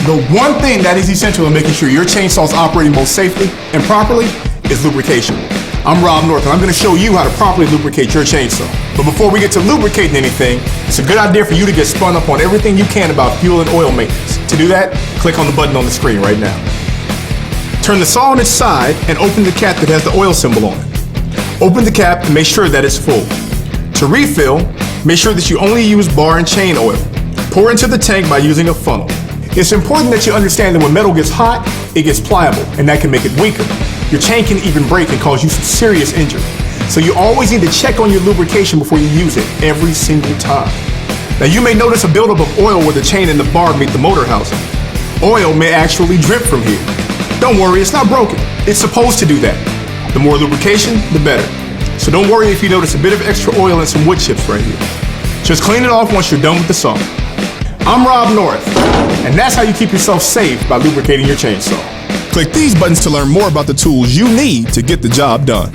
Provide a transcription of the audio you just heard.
The one thing that is essential in making sure your chainsaw is operating most safely and properly is lubrication. I'm Rob North, and I'm going to show you how to properly lubricate your chainsaw. But before we get to lubricating anything, it's a good idea for you to get spun up on everything you can about fuel and oil maintenance. To do that, click on the button on the screen right now. Turn the saw on its side and open the cap that has the oil symbol on it. Open the cap and make sure that it's full. To refill, make sure that you only use bar and chain oil. Pour into the tank by using a funnel. It's important that you understand that when metal gets hot, it gets pliable, and that can make it weaker. Your chain can even break and cause you some serious injury. So you always need to check on your lubrication before you use it, every single time. Now you may notice a buildup of oil where the chain and the bar meet the motor housing. Oil may actually drip from here. Don't worry, it's not broken. It's supposed to do that. The more lubrication, the better. So don't worry if you notice a bit of extra oil and some wood chips right here. Just clean it off once you're done with the saw. I'm Rob North, and that's how you keep yourself safe by lubricating your chainsaw. Click these buttons to learn more about the tools you need to get the job done.